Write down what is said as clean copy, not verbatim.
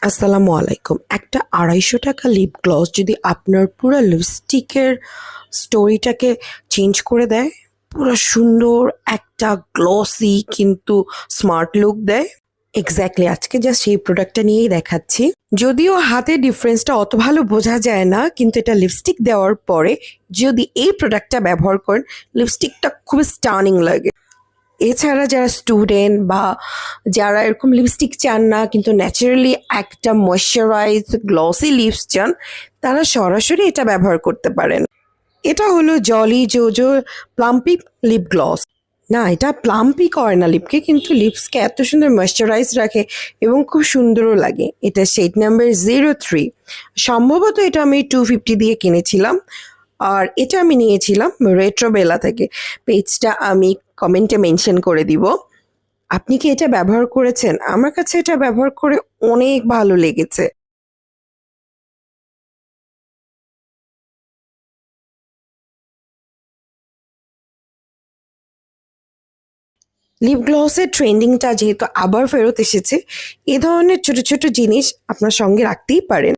আসসালামু আলাইকুম। একটা ২৫০ টাকা লিপ গ্লস যদি আপনার পুরো লিপস্টিকের স্টোরিটাকে চেঞ্জ করে দেয়, পুরো সুন্দর একটা গ্লসি কিন্তু স্মার্ট লুক দেয়। এক্স্যাক্টলি আজকে জাস্ট সেই প্রোডাক্টটা নিয়েই দেখাচ্ছি। যদিও হাতে ডিফারেন্সটা অত ভালো বোঝা যায় না, কিন্তু এটা লিপস্টিক দেওয়ার পরে যদি এই প্রোডাক্টটা ব্যবহার করেন, লিপস্টিকটা খুবই স্টানিং লাগে। এছাড়া যারা স্টুডেন্ট বা যারা এরকম লিপস্টিক চান না কিন্তু ন্যাচারালি একটা ময়শ্চারাইজ গ্লসি লিপস চান, তারা সরাসরি এটা ব্যবহার করতে পারেন। এটা হলো jolly jojo plumpy lip gloss. না, এটা প্লাম্পই করে না লিপকে, কিন্তু লিপসকে এত সুন্দর ময়শ্চারাইজ রাখে এবং খুব সুন্দরও লাগে। এটা শেড নাম্বার 03। সম্ভবত এটা আমি 250 দিয়ে কিনেছিলাম। আর এটা আমি নিয়েছিলাম রেট্রোবেলা থেকে। পেজটা আমি কমেন্টে মেনশন করে দিব। আপনি কি এটা ব্যবহার করেছেন? আমার কাছে এটা ব্যবহার করে অনেক ভালো লেগেছে। লিপ গ্লসের ট্রেন্ডিংটা যেহেতু আবার ফেরত এসেছে, এ ধরনের ছোট ছোট জিনিস আপনার সঙ্গে রাখতেই পারেন।